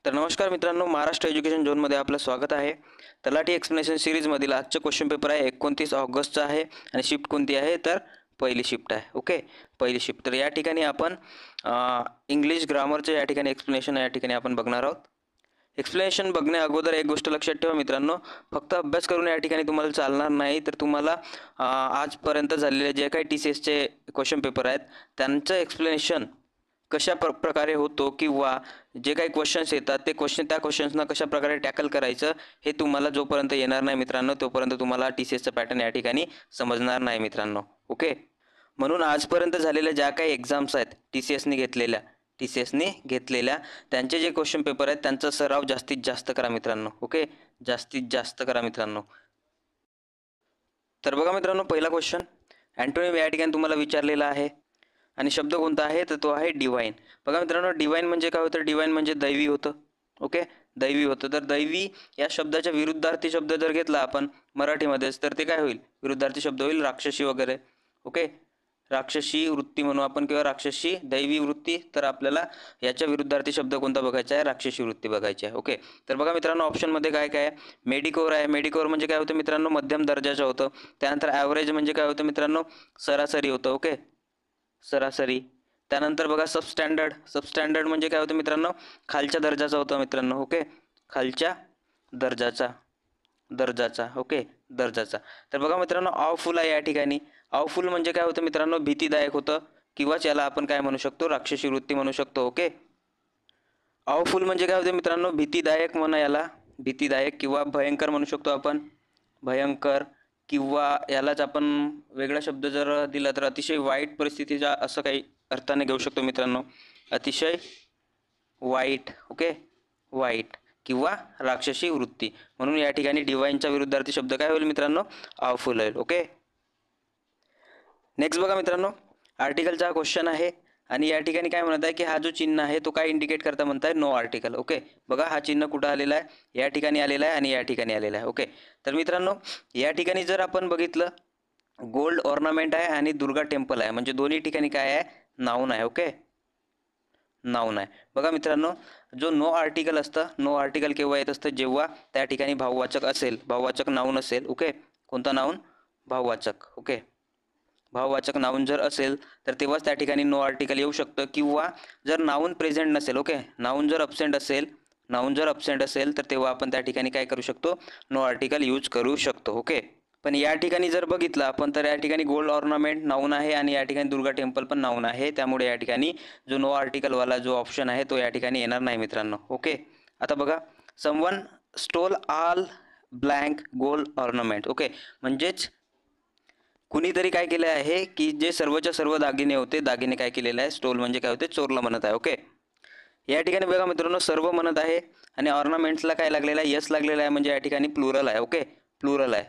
तर नमस्कार मित्रांनो, महाराष्ट्र एज्युकेशन झोनमध्ये आपलं स्वागत आहे. तलाठी एक्सप्लेनेशन सिरीजमधील आजचं क्वेश्चन पेपर आहे 29 ऑगस्टचा आहे आणि शिफ्ट कोणती आहे तर पहिली शिफ्ट आहे. ओके, पहिली शिफ्ट. तर या ठिकाणी आपण इंग्लिश ग्रामरचे या ठिकाणी एक्सप्लेनेशन या ठिकाणी आपण बघणार आहोत. एक्सप्लेनेशन बघण्या अगोदर एक गोष्ट लक्षात ठेवा मित्रांनो, फक्त अभ्यास करून या ठिकाणी तुम्हाला चालणार नाही. तर तुम्हाला आजपर्यंत झालेले जे काही TCSचे क्वेश्चन पेपर आहेत त्यांचं एक्सप्लेनेशन कशा प्रकारे होतो किंवा जे काही क्वेश्चन्स येतात ते त्या क्वेश्चन्सना कशा प्रकारे टॅकल करायचं हे तुम्हाला जोपर्यंत येणार नाही मित्रांनो तोपर्यंत तुम्हाला TCSचा पॅटर्न या ठिकाणी समजणार नाही मित्रांनो. ओके, म्हणून आजपर्यंत झालेल्या ज्या काही एक्झाम्स आहेत TCSने घेतलेल्या त्यांचे जे क्वेश्चन पेपर आहेत त्यांचा सराव जास्तीत जास्त करा मित्रांनो. ओके, जास्तीत जास्त करा मित्रांनो. तर बघा मित्रांनो, पहिला क्वेश्चन अँटोनिम या ठिकाणी तुम्हाला विचारलेला आहे आणि शब्द कोणता आहे तर तो आहे डिवाइन. बघा मित्रांनो, डिवाइन म्हणजे काय होतं? डिवाइन म्हणजे दैवी होतं. ओके, दैवी होतं. तर दैवी या शब्दाच्या विरुद्धार्थी शब्द जर घेतला आपण मराठीमध्येच तर ते काय होईल? विरुद्धार्थी शब्द होईल राक्षसी वगैरे. ओके, राक्षसी वृत्ती म्हणू आपण किंवा राक्षसी दैवी वृत्ती. तर आपल्याला याच्या विरुद्धार्थी शब्द कोणता बघायचा आहे? राक्षसी वृत्ती बघायची आहे. ओके, तर बघा मित्रांनो, ऑप्शनमध्ये काय काय आहे? मेडिकोर आहे. मेडिकोर म्हणजे काय होतं मित्रांनो? मध्यम दर्जाचं होतं. त्यानंतर ॲव्हरेज म्हणजे काय होतं मित्रांनो? सरासरी होतं. ओके, सरासरी. त्यानंतर बघा सबस्टँडर्ड म्हणजे काय होतं मित्रांनो? खालच्या दर्जाचा होतं मित्रांनो. ओके, खालच्या दर्जाचा. ओके, दर्जाचा. तर बघा मित्रांनो, ऑफुल आहे या ठिकाणी. ऑफुल म्हणजे काय होतं मित्रांनो? भीतीदायक होतं किंवा याला आपण काय म्हणू शकतो? राक्षसी वृत्ती म्हणू शकतो. ओके, ऑफुल म्हणजे काय होतं मित्रांनो? भीतीदायक म्हणा याला, भीतीदायक किंवा भयंकर म्हणू शकतो आपण, भयंकर. किंवा यालाच आपण वेगळा शब्द जर दिला तर अतिशय वाईट परिस्थितीचा असं काही अर्थाने घेऊ शकतो मित्रांनो. अतिशय वाईट. ओके, वाईट किंवा राक्षसी वृत्ती. म्हणून या ठिकाणी डिवाइनच्या विरुद्धार्थी शब्द काय होईल मित्रांनो? ऑफुल होईल. ओके, नेक्स्ट बघा मित्रांनो, आर्टिकलचा क्वेश्चन आहे आणि या ठिकाणी काय म्हणत आहे की हा जो चिन्ह आहे तो काय इंडिकेट करता म्हणताय? No article. ओके, बघा हा चिन्ह कुठं आलेला आहे? या ठिकाणी आलेला आहे आणि या ठिकाणी आलेला आहे. ओके, तर मित्रांनो या ठिकाणी जर आपण बघितलं गोल्ड ऑर्नामेंट आहे आणि दुर्गा टेम्पल आहे, म्हणजे दोन्ही ठिकाणी काय आहे? नाऊन आहे. ओके, नाऊन आहे. बघा मित्रांनो, जो नो आर्टिकल असतं, नो आर्टिकल केव्हा येत असतं? जेव्हा त्या ठिकाणी भाववाचक असेल, भाववाचक नाऊन असेल. ओके, कोणता नाऊन? भाववाचक. ओके, भाववाचक नाऊन जर असेल तर तेव्हाच त्या ठिकाणी नो आर्टिकल येऊ शकतं. किंवा जर नाऊन प्रेझेंट नसेल, ओके, नाऊन जर अब्सेंट असेल तर तेव्हा आपण त्या ठिकाणी काय करू शकतो? नो आर्टिकल यूज करू शकतो. ओके, पण या ठिकाणी जर बघितलं आपण तर या ठिकाणी गोल्ड ऑर्नामेंट नाऊन आहे आणि या ठिकाणी दुर्गा टेम्पल पण नाऊन आहे. त्यामुळे या ठिकाणी जो नो आर्टिकलवाला जो ऑप्शन आहे तो या ठिकाणी येणार नाही मित्रांनो. ओके, आता बघा, someone stole all blank gold ornament. Okay, म्हणजेच कुणीतरी काय केलं आहे की जे सर्वच्या सर्व दागिने होते, दागिने काय केलेले आहे? स्टोल म्हणजे काय होते? चोरला म्हणत आहे. ओके, या ठिकाणी बघा मित्रांनो, सर्व म्हणत आहे आणि ऑर्नामेंट्सला काय लागलेला आहे? यस लागलेला आहे, म्हणजे या ठिकाणी प्लुरल आहे. ओके, प्लुरल आहे.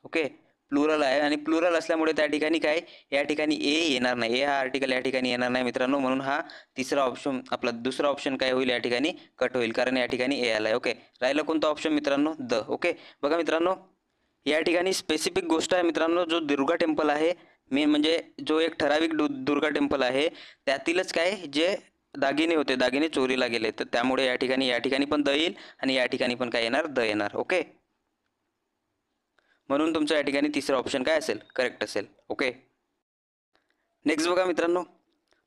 ओके, प्लुरल आहे आणि प्लुरल असल्यामुळे त्या ठिकाणी काय? या ठिकाणी ए येणार नाही. ए हा आर्टिकल या ठिकाणी येणार नाही मित्रांनो. म्हणून हा तिसरा ऑप्शन, आपला दुसरा ऑप्शन काय होईल? या ठिकाणी कट होईल, कारण या ठिकाणी ए आला आहे. ओके, राहिलं कोणता ऑप्शन मित्रांनो? द. ओके, बघा मित्रांनो, या ठिकाणी स्पेसिफिक गोष्ट आहे मित्रांनो, जो दुर्गा टेम्पल आहे मेन म्हणजे जो एक ठराविक दुर्गा टेम्पल आहे त्यातीलच काय जे दागिने होते, दागिने चोरीला गेले. तर त्यामुळे या ठिकाणी पण द येईल आणि या ठिकाणी पण काय येणार? द येणार. ओके, म्हणून तुमचं या ठिकाणी तिसरा ऑप्शन काय असेल? करेक्ट असेल. ओके, नेक्स्ट बघा मित्रांनो,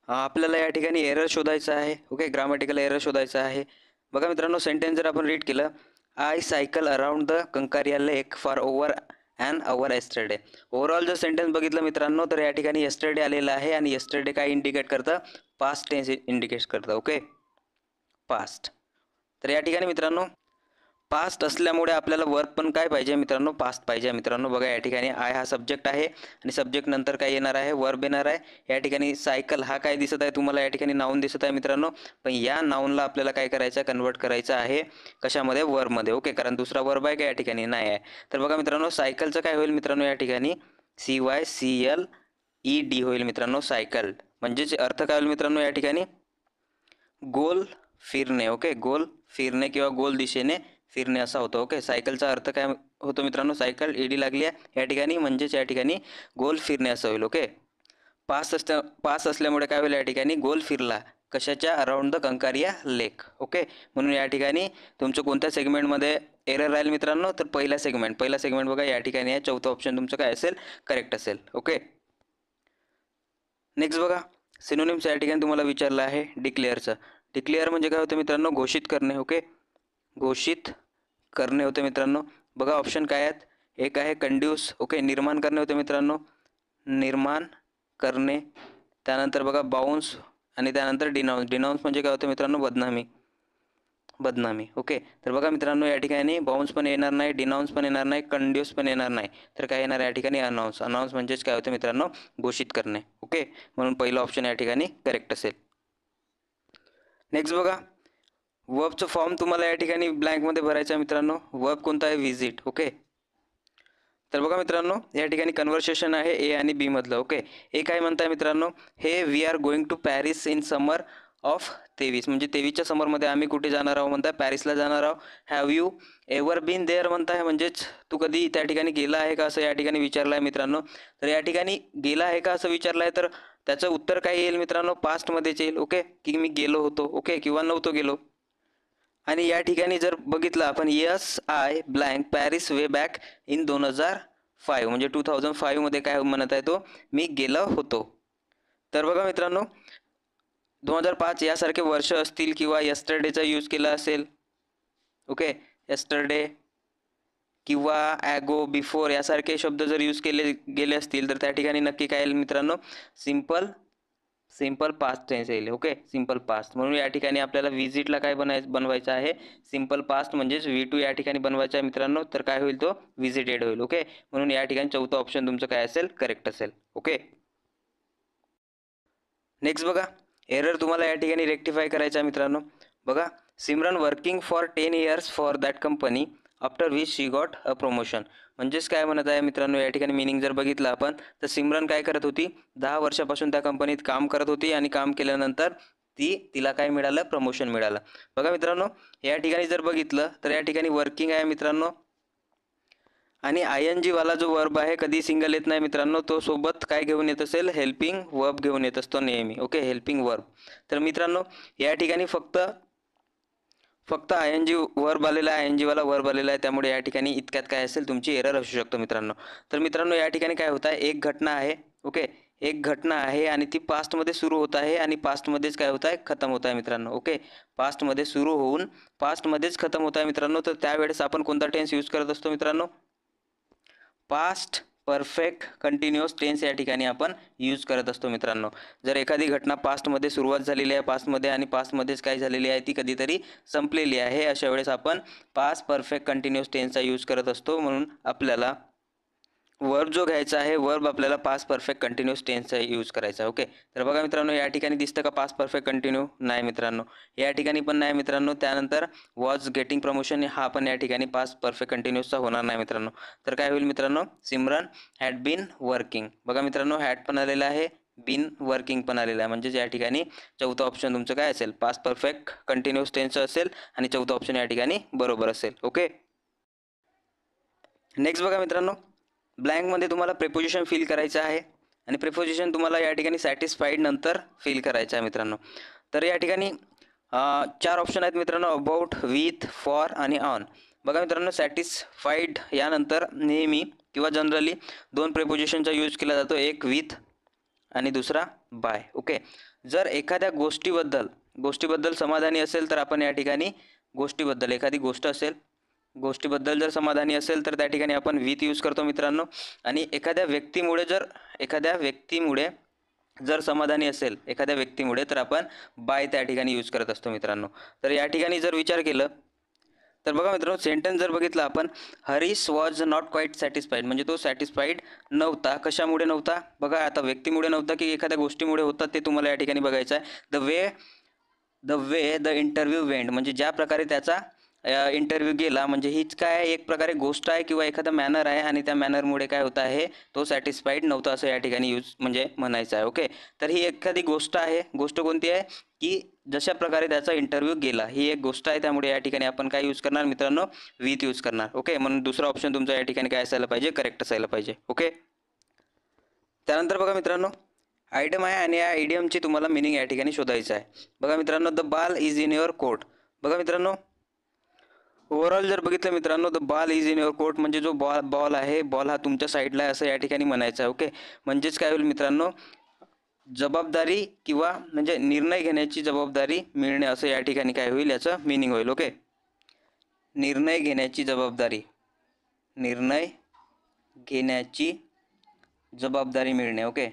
आपल्याला या ठिकाणी एरर शोधायचा आहे. ओके, ग्रामॅटिकल एरर शोधायचा आहे. बघा मित्रांनो, सेंटेन्स जर आपण रीड केलं, I cycle around the Kankaria lake for over and hour yesterday. Overall जर सेंटेन्स बघितलं मित्रांनो तर या ठिकाणी येस्टरडे आलेलं आहे आणि येस्टरडे काय इंडिकेट करतं? पास्ट टेन्स इंडिकेट करतं. Okay, past. तर या ठिकाणी मित्रांनो पास्ट असल्यामुळे आपल्याला वर्ब पण काय पाहिजे मित्रांनो? पास्ट पाहिजे मित्रांनो. बघा या ठिकाणी आय हा सब्जेक्ट आहे आणि सब्जेक्ट नंतर काय येणार आहे? वर्ब येणार आहे. या ठिकाणी सायकल हा काय दिसत आहे तुम्हाला? या ठिकाणी नाऊन दिसत आहे मित्रांनो. पण या नाऊनला आपल्याला काय करायचं आहे? कन्वर्ट करायचं आहे कशामध्ये? वर्बमध्ये. ओके, कारण दुसरा वर्ब आहे का या ठिकाणी? नाही आहे. तर बघा मित्रांनो, सायकलचं काय होईल मित्रांनो? या ठिकाणी CYCLED होईल मित्रांनो, सायकल्ड. म्हणजेच अर्थ काय होईल मित्रांनो? या ठिकाणी गोल फिरणे. ओके, गोल फिरणे किंवा गोल दिशेने फिरणे असा होतो. ओके, सायकलचा अर्थ काय होतो मित्रांनो? सायकल ईडी लागली आहे या ठिकाणी, म्हणजेच या ठिकाणी गोल फिरणे असं होईल. ओके, पास असल्यामुळे काय होईल? या ठिकाणी गोल फिरला, कशाच्या around the Kankaria lake. Okay, म्हणून या ठिकाणी तुमचं कोणत्या सेगमेंटमध्ये एरर राहील मित्रांनो, तर पहिला सेगमेंट बघा या ठिकाणी आहे. चौथा ऑप्शन तुमचं काय असेल, करेक्ट असेल. ओके, नेक्स्ट बघा सिनोनिम्स या ठिकाणी तुम्हाला विचारलं आहे डिक्लेअरचं. डिक्लेअर म्हणजे काय होतं मित्रांनो, घोषित करणे. ओके, घोषित करणे होते मित्रांनो. बघा ऑप्शन काय आहेत, एक आहे कंड्यूस. ओके, निर्माण करणे होते मित्रांनो, निर्माण करणे. त्यानंतर बघा बाउन्स आणि त्यानंतर डिनाऊन्स म्हणजे काय होतं मित्रांनो, बदनामी. ओके, तर बघा मित्रांनो या ठिकाणी बाउन्स पण येणार नाही, डिनाऊन्स पण येणार नाही, कंड्यूस पण येणार नाही, तर काय येणार या ठिकाणी अनाऊन्स म्हणजेच काय होतं मित्रांनो, घोषित करणे. ओके, म्हणून पहिलं ऑप्शन या ठिकाणी करेक्ट असेल. नेक्स्ट बघा वर्बचं फॉर्म तुम्हाला या ठिकाणी ब्लँकमध्ये भरायचं आहे मित्रांनो. वर्ब कोणता आहे, व्हिजिट. ओके, तर बघा मित्रांनो या ठिकाणी कन्व्हर्सेशन आहे ए आणि बी मधलं. ओके, ए काय म्हणताय मित्रांनो, हे we are going to Paris in summer of 23, म्हणजे 23च्या समरमध्ये आम्ही कुठे जाणार आहोत म्हणताय, पॅरिसला जाणार आहोत. Have you ever been there म्हणताय, म्हणजेच तू कधी त्या ठिकाणी गेला आहे का असं या ठिकाणी विचारलं आहे मित्रांनो. तर या ठिकाणी गेला आहे का असं विचारलं आहे, तर त्याचं उत्तर काय येईल मित्रांनो, पास्टमध्येच येईल. ओके, की मी गेलो होतो. ओके, किंवा नव्हतो गेलो. आणि या ठिकाणी जर बघितलं आपण, yes I blank Paris way back in 2005, म्हणजे 2005 मध्ये काय म्हणत आहे तो, मी गेलो होतो. तर बघा मित्रांनो 2005 यासारखे वर्ष असतील किंवा यस्टरडेचा यूज केला असेल. ओके, यस्टरडे किंवा ॲगो, बिफोर यासारखे शब्द जर यूज केले गेले असतील तर त्या ठिकाणी नक्की काय येईल मित्रांनो, सिंपल पास्ट टेन्स येईल. Okay, simple past. म्हणून या ठिकाणी आपल्याला विजिटला काय बनवायचं आहे, सिंपल पास्ट म्हणजेच V2 या ठिकाणी बनवायचं आहे मित्रांनो. तर काय होईल तो, विजिटेड होईल. ओके, म्हणून या ठिकाणी चौथा ऑप्शन तुमचं काय असेल, करेक्ट असेल. ओके, नेक्स्ट बघा एरर तुम्हाला या ठिकाणी रेक्टिफाय करायचं आहे मित्रांनो. बघा Simran working for 10 years for that company after which she got a promotion, म्हणजेच काय म्हणत आहे मित्रांनो, या ठिकाणी मिनिंग जर बघितलं आपण तर सिमरन काय करत होती, 10 वर्षापासून त्या कंपनीत काम करत होती आणि काम केल्यानंतर तिला काय मिळालं, प्रमोशन मिळालं. बघा मित्रांनो या ठिकाणी जर बघितलं तर या ठिकाणी वर्किंग आहे मित्रांनो, आणि ING वाला जो वर्ब आहे कधी सिंगल येत नाही मित्रांनो, तो सोबत काय घेऊन येत असेल, हेल्पिंग वर्ब घेऊन येत असतो नेहमी. Okay, helping verb. तर मित्रांनो या ठिकाणी फक्त ING वर्ब आलेला आहे, ING वाला वर्ब आलेला आहे, त्यामुळे या ठिकाणी इतक्यात काय असेल तुमची एरर असू शकतो मित्रांनो. तर मित्रांनो या ठिकाणी काय होत आहे, एक घटना आहे. ओके, एक घटना आहे आणि ती पास्टमध्ये सुरू होत आहे आणि पास्टमध्येच काय होत आहे, खतम होत आहे मित्रांनो. ओके, पास्टमध्ये सुरू होऊन पास्टमध्येच खतम होत आहे मित्रांनो. तर त्यावेळेस आपण कोणता टेन्स यूज करत असतो मित्रांनो, पास्ट परफेक्ट कंटिन्युअस टेन्स या ठिकाणी आपण यूज करत असतो मित्रांनो. जर एखादी घटना पास्टमध्ये सुरुवात झालेली आहे पास्टमध्ये आणि पास्टमध्येच काय झालेली आहे, ती कधीतरी संपलेली आहे, अशा वेळेस आपण पास्ट परफेक्ट कंटिन्युअस टेन्सचा यूज करत असतो. म्हणून आपल्याला वर्ब जो घ्यायचा आहे, वर्ब आपल्याला पास्ट परफेक्ट कंटिन्युअस टेन्सचा यूज करायचा आहे. ओके, तर बघा मित्रांनो या ठिकाणी दिसतं का पास्ट परफेक्ट कंटिन्यू, नाही मित्रांनो, या ठिकाणी पण नाही मित्रांनो. त्यानंतर वॉज गेटिंग प्रमोशन हा पण या ठिकाणी पास्ट परफेक्ट कंटिन्युअसचा होणार नाही मित्रांनो. तर काय होईल मित्रांनो, सिमरन हॅड बीन वर्किंग. बघा मित्रांनो हॅड पण आलेला आहे, बीन वर्किंग पण आलेला आहे, म्हणजे या ठिकाणी चौथा ऑप्शन तुमचं काय असेल, पास्ट परफेक्ट कंटिन्युअस टेन्सचं असेल आणि चौथा ऑप्शन या ठिकाणी बरोबर असेल. ओके, नेक्स्ट बघा मित्रांनो ब्लँकमध्ये तुम्हाला प्रेपोजिशन फिल करायचं आहे आणि प्रेपोजिशन तुम्हाला या ठिकाणी सॅटिस्फाईड नंतर फिल करायचं आहे मित्रांनो. तर या ठिकाणी 4 ऑप्शन आहेत मित्रांनो, अबाउट, विथ, फॉर आणि ऑन. बघा मित्रांनो सॅटिस्फाईड यानंतर नेहमी किंवा जनरली 2 प्रेपोजिशनचा यूज केला जातो, एक विथ आणि दुसरा बाय. ओके, जर एखाद्या गोष्टीबद्दल समाधानी असेल तर आपण या ठिकाणी गोष्टीबद्दल, एखादी गोष्ट असेल, गोष्टीबद्दल जर समाधानी असेल तर त्या ठिकाणी आपण विथ यूज करतो मित्रांनो. आणि एखाद्या व्यक्तीमुळे जर समाधानी असेल एखाद्या व्यक्तीमुळे तर आपण बाय त्या ठिकाणी यूज करत असतो मित्रांनो. तर या ठिकाणी जर विचार केलं तर बघा मित्रांनो सेंटेन्स जर बघितलं आपण, Harish was not quite satisfied, म्हणजे तो सॅटिस्फाईड नव्हता. कशामुळे नव्हता, बघा आता व्यक्तीमुळे नव्हता की एखाद्या गोष्टीमुळे होता ते तुम्हाला या ठिकाणी बघायचं आहे. The way the interview went, म्हणजे ज्या प्रकारे त्याचा इंटरव्ह्यू गेला, म्हणजे हीच काय एक प्रकारे गोष्ट आहे किंवा एखादा मॅनर आहे आणि त्या मॅनरमुळे काय होत आहे, तो सॅटिस्फाईड नव्हता असं या ठिकाणी यूज म्हणजे म्हणायचं आहे. ओके, तर ही एखादी गोष्ट आहे, गोष्ट कोणती आहे की जशा प्रकारे त्याचा इंटरव्ह्यू गेला, ही एक गोष्ट आहे, त्यामुळे या ठिकाणी आपण काय यूज करणार मित्रांनो, विथ यूज करणार. ओके, म्हणून दुसरा ऑप्शन तुमचा या ठिकाणी काय असायला पाहिजे, करेक्ट असायला पाहिजे. ओके, त्यानंतर बघा मित्रांनो आयटम आहे आणि या आयडियमची तुम्हाला मिनिंग या ठिकाणी शोधायचं आहे. बघा मित्रांनो, the ball is in your court. बघा मित्रांनो, ओव्हरऑल जर बघितलं मित्रांनो, the ball is in your court म्हणजे जो बॉल आहे, बॉल हा तुमच्या साईडला आहे असं या ठिकाणी म्हणायचं आहे. ओके, म्हणजेच काय होईल मित्रांनो, जबाबदारी किंवा म्हणजे निर्णय घेण्याची जबाबदारी मिळणे असं या ठिकाणी काय होईल, याचं मिनिंग होईल. ओके, निर्णय घेण्याची जबाबदारी, निर्णय घेण्याची जबाबदारी मिळणे. ओके,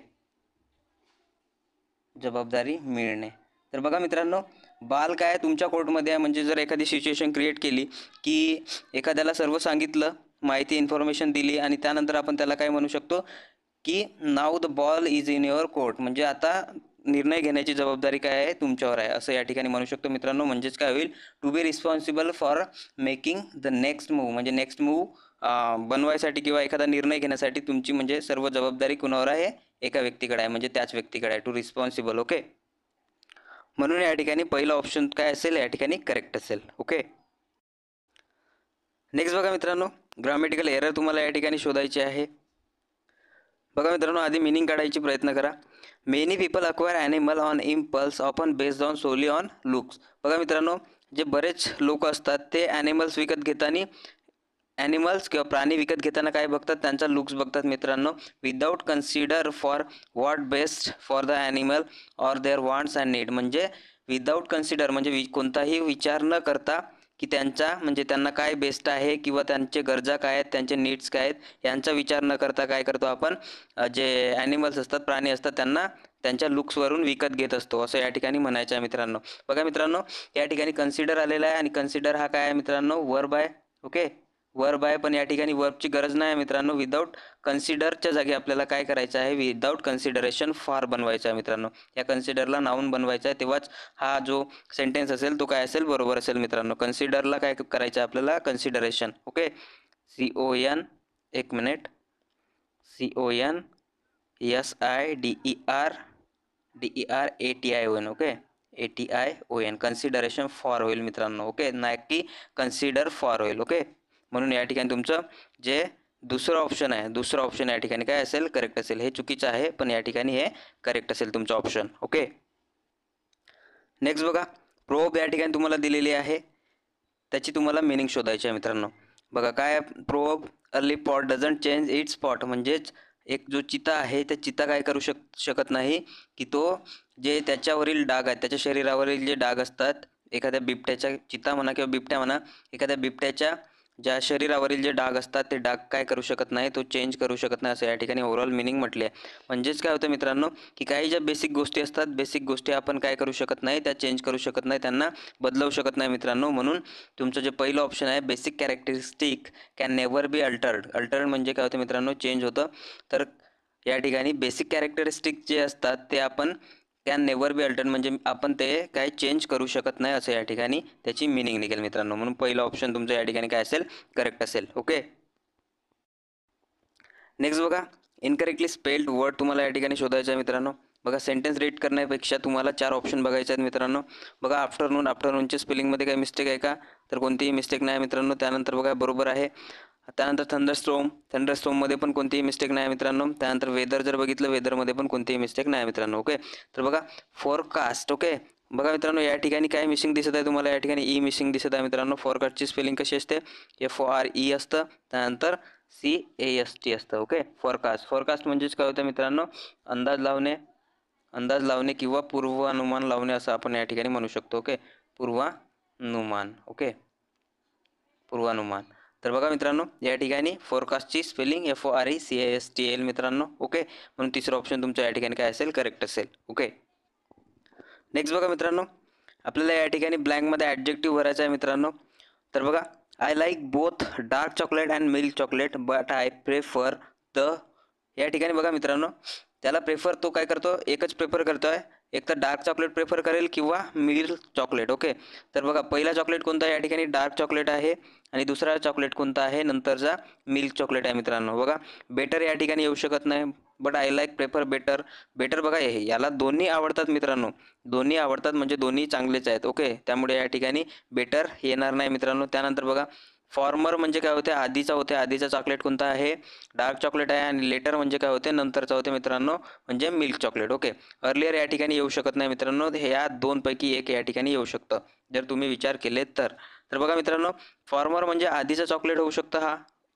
जबाबदारी मिळणे. तर बघा मित्रांनो, बाल काय तुमच्या कोर्टमध्ये आहे, म्हणजे जर एखादी सिच्युएशन क्रिएट केली की एखाद्याला सर्व सांगितलं, माहिती इन्फॉर्मेशन दिली आणि त्यानंतर आपण त्याला काय म्हणू शकतो की नाव the ball is in your court, म्हणजे आता निर्णय घेण्याची जबाबदारी काय आहे, तुमच्यावर आहे असं या ठिकाणी म्हणू शकतो मित्रांनो. म्हणजेच काय होईल, to be responsible for making the next move, म्हणजे नेक्स्ट मूव्ह बनवायसाठी किंवा एखादा निर्णय घेण्यासाठी तुमची म्हणजे सर्व जबाबदारी कुणावर आहे, एका व्यक्तीकडे आहे, म्हणजे त्याच व्यक्तीकडे आहे, टू रिस्पॉन्सिबल. ओके, म्हणून या ठिकाणी पहिला ऑप्शन काय असेल, या ठिकाणी करेक्ट असेल. ओके, नेक्स्ट बघा मित्रांनो, ग्रामॅटिकल एरर तुम्हाला या ठिकाणी शोधायची आहे. बघा मित्रांनो, आधी मिनिंग काढायची प्रयत्न करा. Many people acquire animal on impulse often based on solely on looks. बघा मित्रांनो, जे बरेच लोक असतात ते ॲनिमल्स विकत घेताना, ॲनिमल्स किंवा प्राणी विकत घेताना काय बघतात, त्यांचा लुक्स बघतात मित्रांनो, without consider for what best for the animal or their wants and need. म्हणजे विदाऊट कन्सिडर म्हणजे कोणताही विचार न करता की त्यांचा म्हणजे त्यांना काय बेस्ट आहे किंवा त्यांचे गरजा काय आहेत, त्यांचे नीड्स काय आहेत, यांचा विचार न करता काय करतो आपण, जे ॲनिमल्स असतात, प्राणी असतात, त्यांना त्यांच्या लुक्सवरून विकत घेत असतो असं या ठिकाणी म्हणायचं आहे मित्रांनो. बघा मित्रांनो, या ठिकाणी कन्सिडर आलेला आहे आणि कन्सिडर हा काय आहे मित्रांनो, वर्ब आहे. ओके, वर्ब आहे, पण या ठिकाणी वर्बची गरज नाही मित्रांनो. विदाऊट कन्सिडरच्या जागी आपल्याला काय करायचं आहे, विदाऊट कन्सिडरेशन फॉर बनवायचं आहे मित्रांनो. या कन्सिडरला नाऊन बनवायचं आहे, तेव्हाच हा जो सेंटेन्स असेल तो काय असेल, बरोबर असेल मित्रांनो. कन्सिडरला काय करायचं आहे आपल्याला, कन्सिडरेशन. ओके, CON, एक minute, CONSIDER DERATION. Okay, ATION, consideration for होईल मित्रांनो. ओके, नाही की कन्सिडर फॉर होईल. ओके, म्हणून या ठिकाणी तुमचं जे दुसरं ऑप्शन आहे, दुसरं ऑप्शन या ठिकाणी काय असेल, करेक्ट असेल. हे चुकीचं आहे, पण या ठिकाणी हे करेक्ट असेल तुमचं ऑप्शन. ओके, नेक्स्ट बघा, प्रोब या ठिकाणी तुम्हाला दिलेली आहे, त्याची तुम्हाला मिनिंग शोधायची आहे मित्रांनो. बघा काय proverb, a leopard doesn't change its spot, म्हणजेच एक जो चिता आहे त्या चिता काय करू शकत नाही की तो जे त्याच्यावरील डाग आहेत, त्याच्या शरीरावरील जे डाग असतात, एखाद्या बिबट्याच्या, चिता म्हणा किंवा बिबट्या म्हणा, एखाद्या बिबट्याच्या ज्या शरीरावरील जे डाग असतात ते डाग काय करू शकत नाही, तो चेंज करू शकत नाही असं या ठिकाणी ओव्हरऑल मिनिंग म्हटले आहे. म्हणजेच काय होतं मित्रांनो की काही ज्या बेसिक गोष्टी असतात, बेसिक गोष्टी आपण काय करू शकत नाही, त्या चेंज करू शकत नाही, त्यांना बदलवू शकत नाही मित्रांनो. म्हणून तुमचं जे पहिलं ऑप्शन आहे, basic characteristic can never be altered. Altered म्हणजे काय होतं मित्रांनो, चेंज होतं. तर या ठिकाणी बेसिक कॅरेक्टरिस्टिक जे असतात ते आपण कॅन नेवर बी अल्टर्ड म्हणजे आपण ते काय चेंज करू शकत नाही असं या ठिकाणी त्याची मिनिंग निघेल मित्रांनो. म्हणून पहिलं ऑप्शन तुमचं या ठिकाणी काय असेल, करेक्ट असेल. ओके, नेक्स्ट बघा, इनकरेक्टली स्पेल्ड वर्ड तुम्हाला या ठिकाणी शोधायचं आहे मित्रांनो. बघा, सेंटेन्स रीड करण्यापेक्षा तुम्हाला 4 ऑप्शन बघायचे आहेत मित्रांनो. बघा, आफ्टरनून, आफ्टरनूनच्या स्पेलिंगमध्ये काही मिस्टेक आहे का, तर कोणतीही मिस्टेक नाही मित्रांनो. त्यानंतर बघा, बरोबर आहे. त्यानंतर थंडरस्टॉर्म, थंडरस्टॉर्ममध्ये पण कोणतीही मिस्टेक नाही मित्रांनो. त्यानंतर वेदर जर बघितलं, वेदरमध्ये पण कोणतीही मिस्टेक नाही मित्रांनो. ओके, तर बघा, फोरकास्ट. ओके, बघा मित्रांनो, या ठिकाणी काय मिसिंग दिसत आहे तुम्हाला, या ठिकाणी ई मिसिंग दिसत आहे मित्रांनो. फोरकास्टची स्पेलिंग कशी असते, FORE असतं, त्यानंतर CAST असतं. Okay, forecast. फोरकास्ट म्हणजेच काय होतं मित्रांनो, अंदाज लावणे, अंदाज लावणे किंवा पूर्वानुमान लावणे असं आपण या ठिकाणी म्हणू शकतो. ओके, पूर्वानुमान. ओके, पूर्वानुमान. तर बघा मित्रांनो, या ठिकाणी फोरकास्टची स्पेलिंग FORECASTL मित्रांनो. ओके, म्हणून तिसरं ऑप्शन तुमचं या ठिकाणी काय असेल, करेक्ट असेल. ओके, नेक्स्ट बघा मित्रांनो, आपल्याला या ठिकाणी ब्लँकमध्ये ॲडजेक्टिव्ह भरायचं आहे मित्रांनो. तर बघा, I like both dark chocolate and milk chocolate but I prefer the, या ठिकाणी बघा मित्रांनो, त्याला प्रेफर तो काय करतो, एकच प्रेफर करतो आहे, एक तर डार्क चॉकलेट प्रेफर करेल किंवा मिल्क चॉकलेट. ओके, तर बघा, पहिला चॉकलेट कोणता आहे, या ठिकाणी डार्क चॉकलेट आहे आणि दुसरा चॉकलेट कोणता आहे, नंतरचा मिल्क चॉकलेट आहे मित्रांनो. बघा, बेटर या ठिकाणी येऊ शकत नाही, but I like prefer better. Better बघा, याला दोन्ही आवडतात मित्रांनो, दोन्ही आवडतात म्हणजे दोन्ही चांगलेच आहेत. ओके, त्यामुळे या ठिकाणी बेटर येणार नाही मित्रांनो. त्यानंतर बघा, फॉर्मर म्हणजे काय होते, आधीचा होते, आधीचा चॉकलेट कोणता आहे, डार्क चॉकलेट आहे. आणि लेटर म्हणजे काय होते, नंतरचा होते मित्रांनो, म्हणजे मिल्क चॉकलेट. ओके, अर्लियर या ठिकाणी येऊ शकत नाही मित्रांनो, हे या दोनपैकी एक या ठिकाणी येऊ शकतं जर तुम्ही विचार केले तर. तर बघा मित्रांनो, फॉर्मर म्हणजे आधीचं चॉकलेट होऊ शकतं. हा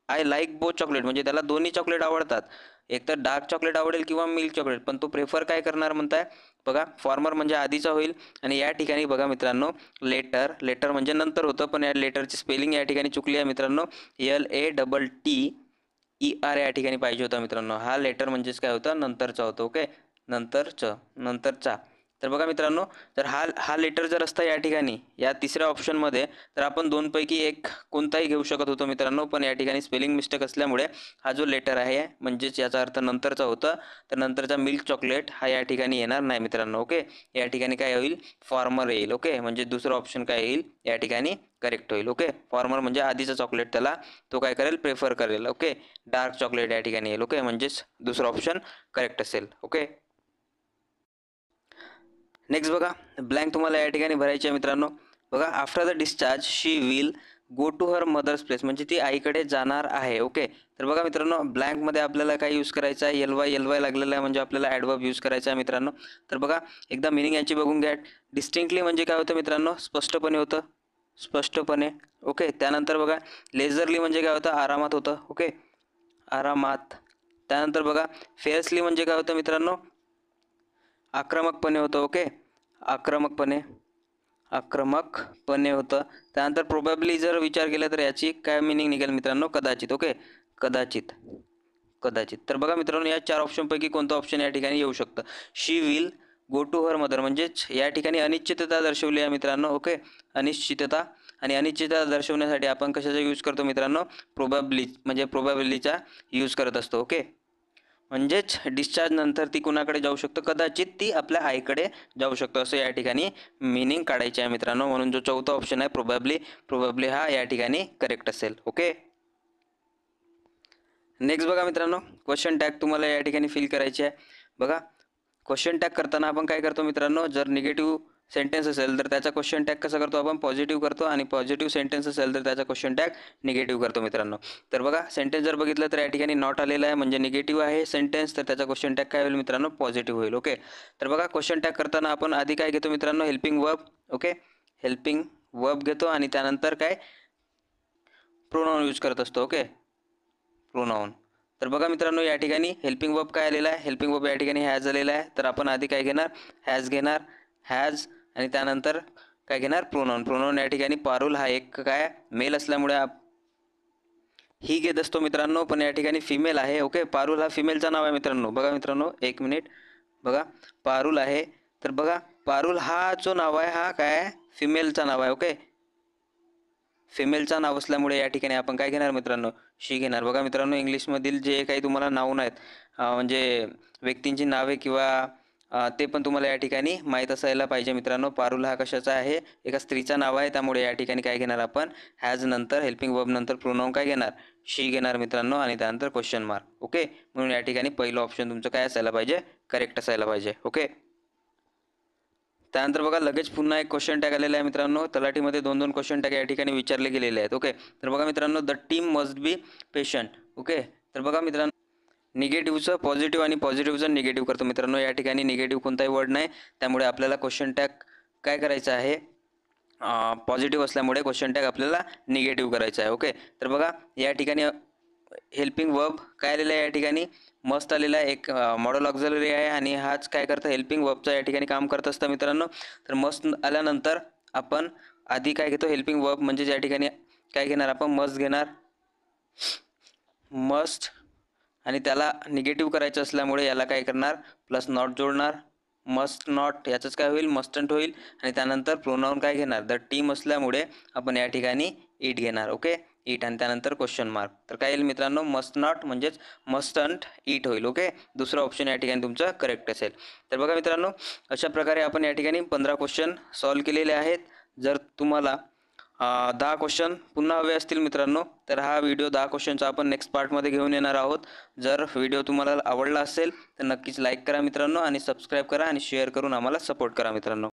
आय लाईक बोथ चॉकलेट म्हणजे त्याला दोन्ही चॉकलेट आवडतात, एक तर डार्क चॉकलेट आवडेल किंवा मिल्क चॉकलेट, पण तो प्रेफर काय करणार म्हणताय. बघा फॉर्मर म्हणजे आधीचा होईल. आणि या ठिकाणी बघा मित्रांनो, लेटर म्हणजे नंतर होतं, पण या लेटरची स्पेलिंग या ठिकाणी चुकली आहे मित्रांनो. LATTER या ठिकाणी पाहिजे होता मित्रांनो. हा लेटर म्हणजेच काय होतं, नंतरचा होतं. ओके, नंतरचा. तर बघा मित्रांनो, तर हा लेटर जर असता या ठिकाणी या तिसऱ्या ऑप्शनमध्ये, तर आपण दोनपैकी एक कोणताही घेऊ शकत होतो मित्रांनो. पण या ठिकाणी स्पेलिंग मिस्टेक असल्यामुळे हा जो लेटर आहे म्हणजेच याचा अर्थ नंतरचा होता, तर नंतरचा मिल्क चॉकलेट हा या ठिकाणी येणार नाही मित्रांनो. ओके, या ठिकाणी काय होईल, फॉर्मर येईल. ओके, म्हणजे दुसरं ऑप्शन काय येईल या ठिकाणी करेक्ट होईल. ओके, फॉर्मर म्हणजे आधीचं चॉकलेट त्याला तो काय करेल, प्रेफर करेल. ओके, डार्क चॉकलेट या ठिकाणी येईल. ओके, म्हणजेच दुसरं ऑप्शन करेक्ट असेल. ओके, नेक्स्ट बघा, ब्लँक तुम्हाला या ठिकाणी भरायची आहे मित्रांनो. बघा, after the discharge she will go to her mother's place म्हणजे ती आईकडे जाणार आहे. ओके, तर बघा मित्रांनो, ब्लँकमध्ये आपल्याला काय यूज करायचं आहे, एल वाय लागलेला आहे म्हणजे आपल्याला ॲडवर्ब यूज करायचा आहे मित्रांनो. तर बघा एकदा मिनिंग याची बघून घ्या. डिस्टिंक्टली म्हणजे काय होतं मित्रांनो, स्पष्टपणे होतं, स्पष्टपणे. ओके, त्यानंतर बघा लेझरली म्हणजे काय होतं, आरामात होतं. ओके, आरामात. त्यानंतर बघा फेअर्सली म्हणजे काय होतं मित्रांनो, आक्रमकपणे होतं. ओके, आक्रमकपणे होतं. त्यानंतर प्रोबॅबली जर विचार केला तर याची काय मिनिंग निघेल मित्रांनो, कदाचित. ओके, कदाचित. तर बघा मित्रांनो, या चार ऑप्शनपैकी कोणतं ऑप्शन या ठिकाणी येऊ शकतं. She will go to her mother म्हणजेच या ठिकाणी अनिश्चितता दर्शवली आहे मित्रांनो. ओके, अनिश्चितता. आणि अनिश्चितता दर्शवण्यासाठी आपण कशाचा यूज करतो मित्रांनो, प्रोबॅबली म्हणजे प्रोबॅबिलिटीचा यूज करत असतो. ओके, म्हणजेच डिस्चार्ज नंतर ती कुणाकडे जाऊ शकतं, कदाचित ती आपल्या आईकडे जाऊ शकतो, असं या ठिकाणी मिनिंग काढायचे आहे मित्रांनो. म्हणून जो चौथा ऑप्शन आहे प्रोबॅबली हा या ठिकाणी करेक्ट असेल. ओके, नेक्स्ट बघा मित्रांनो, क्वेश्चन टॅग तुम्हाला या ठिकाणी फिल करायचे आहे. बघा क्वेश्चन टॅग करताना आपण काय करतो मित्रांनो, जर निगेटिव्ह सेंटेन्स असेल तर त्याचा क्वेश्चन टॅग कसा करतो आपण, पॉझिटिव्ह करतो. आणि पॉझिटिव्ह सेंटेन्स असेल तर त्याचा क्वेश्चन टॅग निगेटिव्ह करतो मित्रांनो. तर बघा सेंटेन्स जर बघितलं तर या ठिकाणी नॉट आलेला आहे म्हणजे निगेटिव्ह आहे सेंटेन्स, तर त्याचा क्वेश्चन टॅग काय होईल मित्रांनो, पॉझिटिव्ह होईल. ओके, तर बघा क्वेश्चन टॅग करताना आपण आधी काय घेतो मित्रांनो, helping verb. Okay, helping verb घेतो आणि त्यानंतर काय प्रोनाउन यूज करत असतो. Okay, pronoun. तर बघा मित्रांनो, या ठिकाणी हेल्पिंग वर्ब काय आलेला आहे, हेल्पिंग वर्ब या ठिकाणी हॅज आलेला आहे. तर आपण आधी काय घेणार, हॅज. आणि त्यानंतर काय घेणार, प्रोनाउन या ठिकाणी पारुल हा एक काय मेल असल्यामुळे ही घेत असतो मित्रांनो, पण या ठिकाणी फिमेल आहे. ओके, पारुल हा फिमेलचा नाव आहे मित्रांनो. बघा मित्रांनो, एक मिनिट, बघा पारुल आहे. तर बघा पारुल हा जो नाव आहे हा काय फिमेलचा नाव आहे. ओके, फिमेलचा नाव असल्यामुळे या ठिकाणी आपण काय घेणार मित्रांनो, शी घेणार. बघा मित्रांनो, इंग्लिशमधील जे काही तुम्हाला नाऊन आहेत म्हणजे व्यक्तींची नावे किंवा ते पण तुम्हाला या ठिकाणी माहीत असायला पाहिजे मित्रांनो. पारुल हा कशाचा आहे, एका स्त्रीचा नाव आहे. त्यामुळे या ठिकाणी काय घेणार आपण, हॅज नंतर हेल्पिंग वर्ब नंतर प्रोनाउन काय घेणार, शी घेणार मित्रांनो. आणि त्यानंतर क्वेश्चन मार्क. ओके, म्हणून या ठिकाणी पहिलं ऑप्शन तुमचं काय असायला पाहिजे, करेक्ट असायला पाहिजे. ओके, त्यानंतर बघा लगेच पुन्हा एक क्वेश्चन टॅग आलेला आहे मित्रांनो. तलाठीमध्ये 2 क्वेश्चन टॅग या ठिकाणी विचारले गेलेले आहेत. ओके, तर बघा मित्रांनो, the team must be patient. Okay, तर बघा मित्रांनो, निगेटिव्हचं पॉझिटिव्ह आणि पॉझिटिव्हचं निगेटिव्ह करतो मित्रांनो. या ठिकाणी निगेटिव्ह कोणताही वर्ड नाही, त्यामुळे आपल्याला क्वेश्चन टॅग काय करायचं आहे, पॉझिटिव्ह असल्यामुळे क्वेश्चन टॅग आपल्याला निगेटिव्ह करायचा आहे. ओके, तर बघा या ठिकाणी हेल्पिंग वर्ब काय आलेला आहे, या ठिकाणी मस्ट आलेला आहे, एक मॉडल ऑक्झिलरी आहे. आणि हाच काय करतं, हेल्पिंग वर्बचा या ठिकाणी काम करत असतं मित्रांनो. तर मस्ट आल्यानंतर आपण आधी काय घेतो, हेल्पिंग वर्ब म्हणजे या ठिकाणी काय घेणार आपण, मस्ट घेणार, मस्ट. आणि त्याला निगेटिव्ह करायचं असल्यामुळे याला काय करणार, प्लस नॉट जोडणार, मस्ट नॉट, याचंच काय होईल, मस्टंट होईल. आणि त्यानंतर प्रोनाउन काय घेणार, द टीम असल्यामुळे आपण या ठिकाणी इट घेणार. Okay, it. आणि त्यानंतर क्वेश्चन मार्क. तर काय येईल मित्रांनो, मस्ट नॉट म्हणजेच मस्टंट इट होईल. ओके, दुसरं ऑप्शन या ठिकाणी तुमचं करेक्ट असेल. तर बघा मित्रांनो, अशा प्रकारे आपण या ठिकाणी 15 क्वेश्चन सॉल्व केलेले आहेत. जर तुम्हाला 10 क्वेश्चन पुन्हा हवे असतील मित्रांनो, तर हा व्हिडिओ 10 क्वेश्चनचा आपण नेक्स्ट पार्टमध्ये घेऊन येणार आहोत. जर व्हिडिओ तुम्हाला आवडला असेल तर नक्कीच लाईक करा मित्रांनो, आणि सबस्क्राईब करा आणि शेअर करून आम्हाला सपोर्ट करा मित्रांनो.